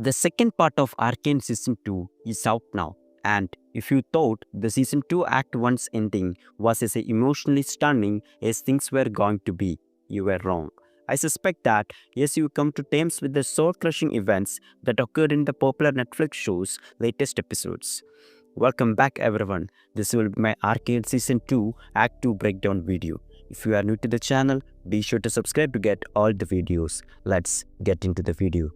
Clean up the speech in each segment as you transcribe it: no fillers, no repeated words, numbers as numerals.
The second part of Arcane Season 2 is out now, and if you thought the Season 2 Act 1's ending was as emotionally stunning as things were going to be, you were wrong. I suspect that as you come to terms with the soul-crushing events that occurred in the popular Netflix show's latest episodes. Welcome back everyone, this will be my Arcane Season 2 Act 2 breakdown video. If you are new to the channel, be sure to subscribe to get all the videos. Let's get into the video.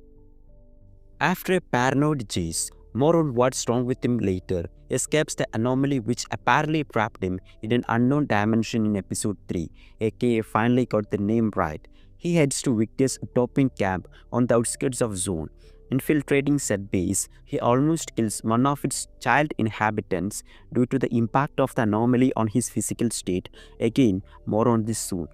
After a paranoid Jayce, more on what's wrong with him later, escapes the anomaly which apparently trapped him in an unknown dimension in episode 3, aka finally got the name right. He heads to Victor's utopian camp on the outskirts of Zaun. Infiltrating said base, he almost kills one of its child inhabitants due to the impact of the anomaly on his physical state. Again, more on this soon.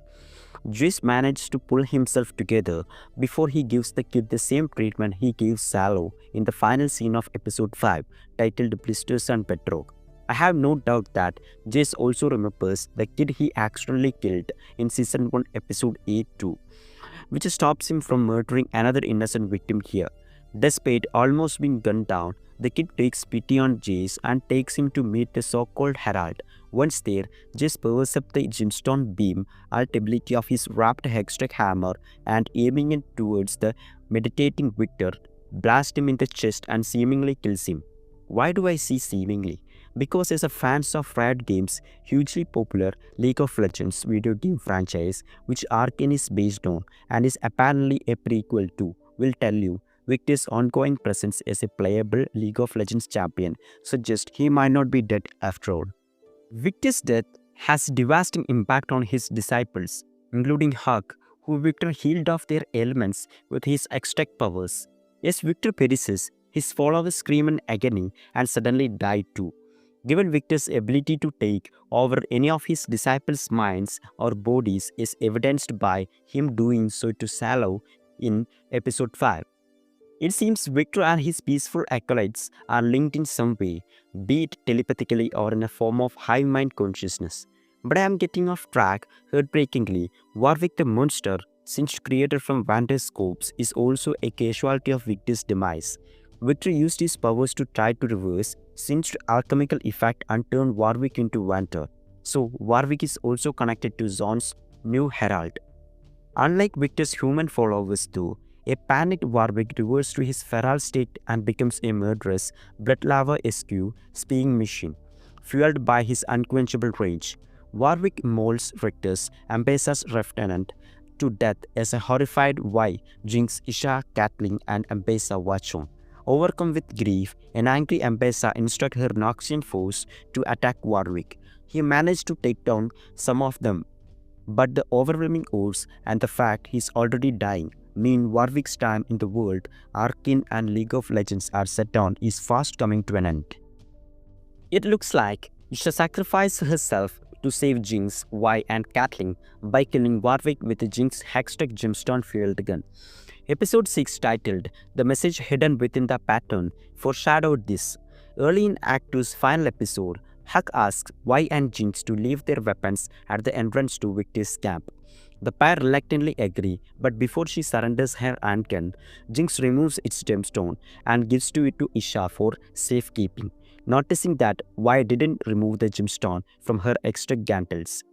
Jayce managed to pull himself together before he gives the kid the same treatment he gave Salo in the final scene of episode 5, titled Blisters and Bedrock. I have no doubt that Jayce also remembers the kid he accidentally killed in season 1 episode 8 too, which stops him from murdering another innocent victim here. Despite almost being gunned down, the kid takes pity on Jayce and takes him to meet the so-called Herald. Once there, Jayce powers up the gemstone beam alt ability of his wrapped hextech hammer and aiming it towards the meditating Victor, blasts him in the chest and seemingly kills him. Why do I say seemingly? Because as a fans of Riot Games' hugely popular League of Legends video game franchise, which Arcane is based on and is apparently a prequel to, will tell you, Victor's ongoing presence as a playable League of Legends champion suggests he might not be dead after all. Victor's death has devastating impact on his disciples, including Huck, who Victor healed of their ailments with his extract powers. As Victor perishes, his followers scream in agony and suddenly die too. Given Victor's ability to take over any of his disciples' minds or bodies is evidenced by him doing so to Salo in episode 5. It seems Victor and his peaceful acolytes are linked in some way, be it telepathically or in a form of hive mind consciousness. But I am getting off track. Heartbreakingly, Warwick the monster, since created from Vander's scopes, is also a casualty of Victor's demise. Victor used his powers to try to reverse Sinch's alchemical effect and turn Warwick into Vander. So Warwick is also connected to Zaun's new herald. Unlike Victor's human followers though, a panicked Warwick reverts to his feral state and becomes a murderous, blood-lava-esque speaking machine, fueled by his unquenchable rage. Warwick mauls Victor's Ambessa's lieutenant to death as a horrified Jinx, Isha, Caitlyn, and Ambessa watch on. Overcome with grief, an angry Ambessa instructs her Noxian force to attack Warwick. He managed to take down some of them, but the overwhelming odds and the fact he's already dying mean Warwick's time in the world Arcane and League of Legends are set on is fast coming to an end. It looks like Isha sacrificed herself to save Jinx, and Caitlyn by killing Warwick with the Jinx Hextech Gemstone fueled gun. Episode 6, titled The Message Hidden Within the Pattern, foreshadowed this. Early in Act 2's final episode, Huck asks and Jinx to leave their weapons at the entrance to Victor's camp. The pair reluctantly agree, but before she surrenders her handgun, Jinx removes its gemstone and gives it to Isha for safekeeping. Noticing that didn't remove the gemstone from her extra gantles,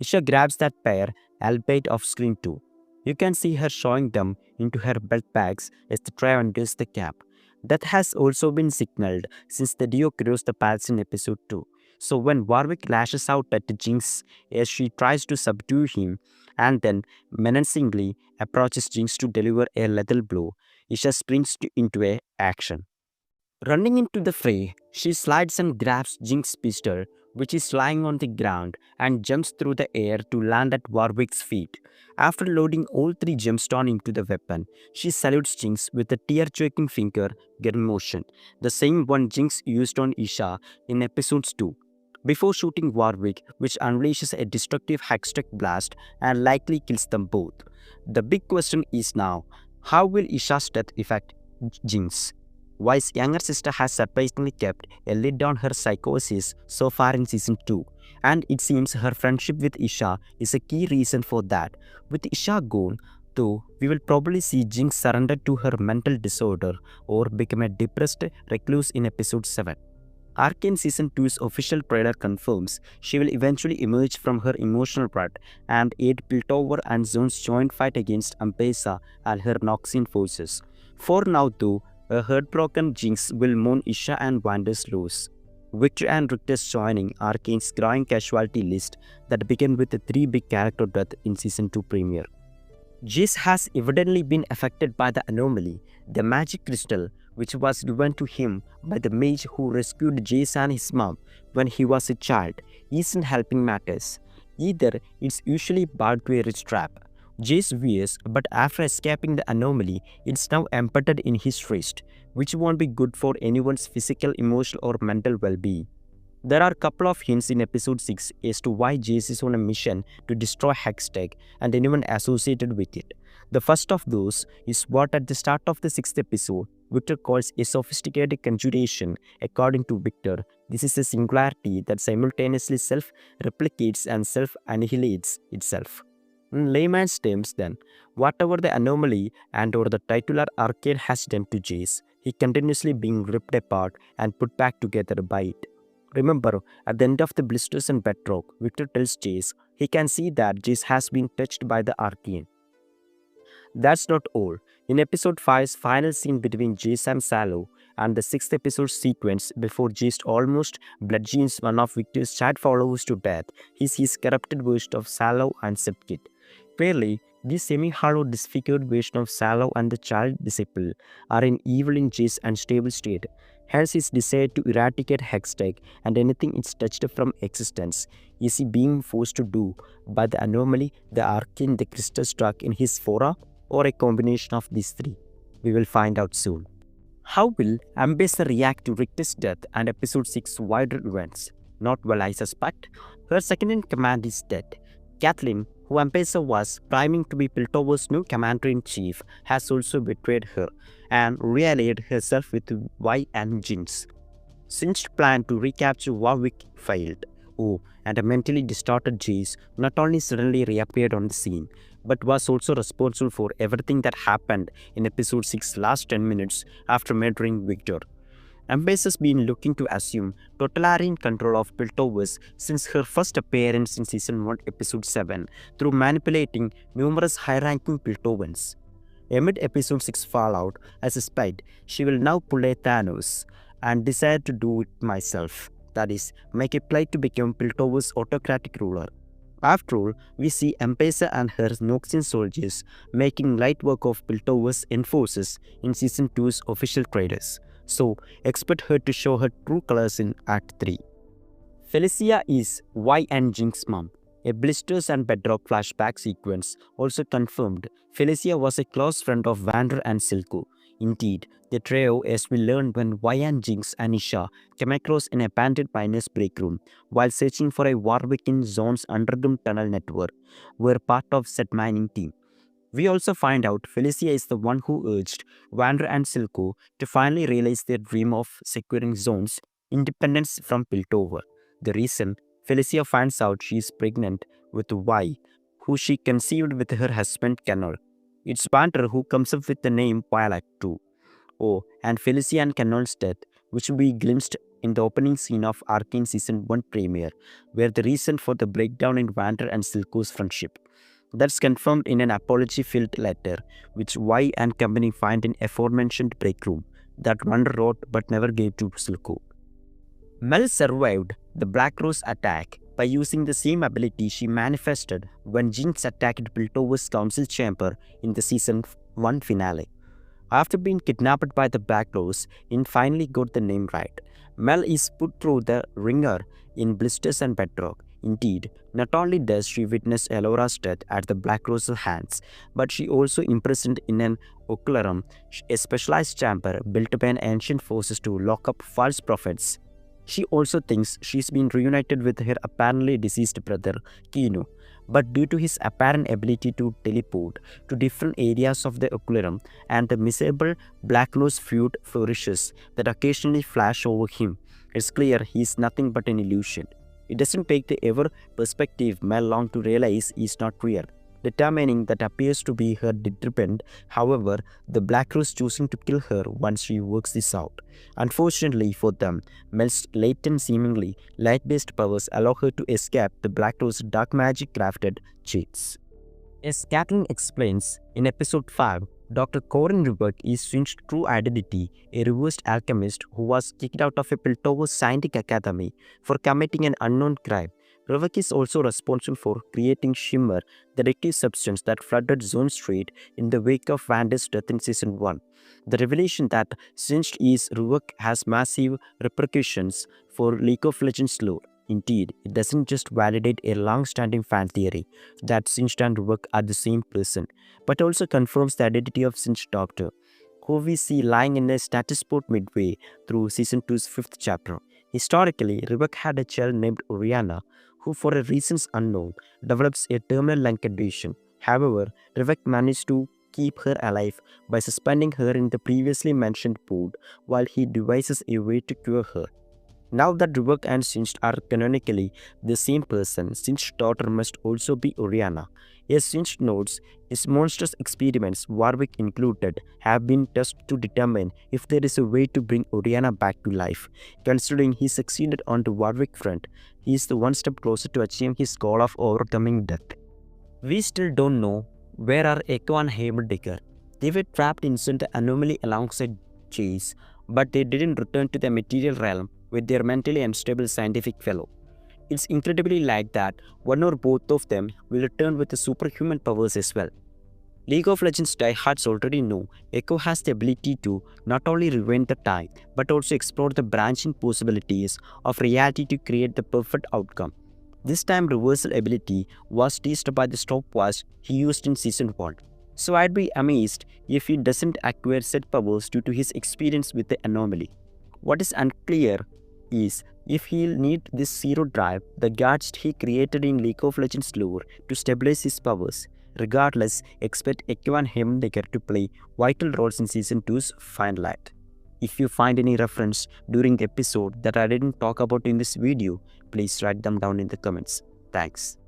Isha grabs that pair, albeit off screen too. You can see her showing them into her belt bags as the trio enters the camp. That has also been signaled since the duo crossed the paths in episode 2. So when Warwick lashes out at Jinx as she tries to subdue him and then menacingly approaches Jinx to deliver a lethal blow, Isha springs into action. Running into the fray, she slides and grabs Jinx's pistol, which is lying on the ground, and jumps through the air to land at Warwick's feet. After loading all 3 gemstones into the weapon, she salutes Jinx with a tear-choking finger gun motion, the same one Jinx used on Isha in episodes 2. Before shooting Warwick, which unleashes a destructive hextech blast and likely kills them both. The big question is now, how will Isha's death affect Jinx? Why's younger sister has surprisingly kept a lid on her psychosis so far in season 2, and it seems her friendship with Isha is a key reason for that. With Isha gone, Though we will probably see Jinx surrender to her mental disorder or become a depressed recluse in episode 7. Arcane Season 2's official trailer confirms she will eventually emerge from her emotional rut and aid Piltover and Zaun's joint fight against Ambessa and her Noxian forces. For now though, a heartbroken Jinx will mourn Isha and Wander's loss. Victor and Rictus joining Arcane's growing casualty list that began with the 3 big character deaths in Season 2 premiere. Jayce has evidently been affected by the anomaly, the magic crystal, which was given to him by the mage who rescued Jayce and his mom when he was a child, isn't helping matters. Either it's usually bound to a rich trap. Jayce wears, but after escaping the anomaly, it's now embedded in his wrist, which won't be good for anyone's physical, emotional, or mental well-being. There are a couple of hints in episode 6 as to why Jayce is on a mission to destroy Hextech and anyone associated with it. The first of those is what at the start of the 6th episode, Victor calls a sophisticated conjuration. According to Victor, this is a singularity that simultaneously self-replicates and self-annihilates itself. In layman's terms then, whatever the anomaly and or the titular Arcane has done to Jayce, he continuously being ripped apart and put back together by it. Remember, at the end of the blisters and bedrock, Victor tells Jayce he can see that Jayce has been touched by the Arcane. That's not all. In episode 5's final scene between Jayce and Sallow and the 6th episode sequence before Jayce almost bludgeons one of Victor's child followers to death, he sees corrupted version of Sallow and Sepkit. Clearly, this semi-hollow disfigured version of Sallow and the child disciple are an evil in Jayce's unstable state. Hence his desire to eradicate Hextech and anything it's touched from existence. Is he being forced to do by the anomaly, the Arcane, the crystal struck in his fora, or a combination of these 3? We will find out soon. How will Ambessa react to Rictus' death and episode 6 wider events? Not well, I suspect. Her second-in-command is dead. Kathleen, who Ambessa was priming to be Piltover's new commander-in-chief, has also betrayed her and reallied herself with Y and Jinx. Since plan to recapture Warwick failed. Oh, and a mentally distorted Jayce not only suddenly reappeared on the scene, but was also responsible for everything that happened in episode 6's last 10 minutes after murdering Victor. Ambessa's been looking to assume totalitarian control of Piltovers since her first appearance in Season 1 Episode 7 through manipulating numerous high-ranking Piltovans. Amid Episode 6 fallout, I suspect she will now pull a Thanos and decide to do it myself. That is, make a play to become Piltover's autocratic ruler. After all, we see Ambessa and her Noxian soldiers making light work of Piltover's enforcers in Season 2's official trailers. So, expect her to show her true colors in Act 3. Felicia is Y and Jinx's mom. A blisters and bedrock flashback sequence also confirmed Felicia was a close friend of Wander and Silco. Indeed, the trio, as we learned when Y and Jinx and Isha came across an abandoned miner's break room while searching for a Warwick in Zaun's underground tunnel network, were part of said mining team. We also find out Felicia is the one who urged Wander and Silco to finally realize their dream of securing Zaun's independence from Piltover. The reason Felicia finds out she is pregnant with Y, who she conceived with her husband Cannol. It's Wander who comes up with the name Violet too. Oh, and Felicia and Cannol's death, which will be glimpsed in the opening scene of Arcane Season 1 premiere, were the reason for the breakdown in Wander and Silco's friendship. That's confirmed in an apology-filled letter, which Y and company find in aforementioned break room, that Wander wrote but never gave to Silco. Mel survived the Black Rose attack by using the same ability she manifested when Jinx attacked Piltover's council chamber in the Season 1 finale. After being kidnapped by the Black Rose, it finally got the name right. Mel is put through the ringer in blisters and bedrock. Indeed, not only does she witness Elora's death at the Black Rose's hands, but she also imprisoned in an ocularium, a specialized chamber built by an ancient forces to lock up false prophets. She also thinks she's been reunited with her apparently deceased brother, Kino, but due to his apparent ability to teleport to different areas of the ocularium and the miserable Black Rose feud flourishes that occasionally flash over him, it's clear he's nothing but an illusion. It doesn't take the ever perspective Mel long to realize is not real. determining that appears to be her detriment. However, the Black Rose choosing to kill her once she works this out. Unfortunately for them, Mel's latent seemingly light-based powers allow her to escape the Black Rose's dark magic crafted cheats. As Kathleen explains in episode 5, Dr. Corin Rivak is Sinch's true identity, a reversed alchemist who was kicked out of a Piltover scientific academy for committing an unknown crime. Rivak is also responsible for creating Shimmer, the addictive substance that flooded Zaun Street in the wake of Vanda's death in Season 1. The revelation that Sinch is Rivak has massive repercussions for League of Legends lore. Indeed, it doesn't just validate a long-standing fan theory that Sinch and Rivak are the same person, but also confirms the identity of Sinch Doctor, who we see lying in a status port midway through Season 2's 5th chapter. Historically, Rivak had a child named Oriana, who for a reasons unknown, develops a terminal lung condition. However, Rivak managed to keep her alive by suspending her in the previously mentioned pool while he devises a way to cure her. Now that Rivak and Sinch are canonically the same person, Sinch's daughter must also be Oriana. As Sinch notes, his monstrous experiments, Warwick included, have been tested to determine if there is a way to bring Oriana back to life. Considering he succeeded on the Warwick front, he is the one step closer to achieving his goal of overcoming death. We still don't know where are Ekko and Heimer. They were trapped in some anomaly alongside Jayce, but they didn't return to the material realm with their mentally unstable scientific fellow. It's incredibly like that one or both of them will return with the superhuman powers as well. League of Legends diehards already know Ekko has the ability to not only rewind the time, but also explore the branching possibilities of reality to create the perfect outcome. This time reversal ability was teased by the stopwatch he used in Season 1. So I'd be amazed if he doesn't acquire said powers due to his experience with the anomaly. What is unclear is if he'll need this zero drive, the gadget he created in League of Legends lore to stabilize his powers. Regardless, expect Ekko and Heimer to play vital roles in Season 2's final act. If you find any reference during the episode that I didn't talk about in this video, please write them down in the comments. Thanks.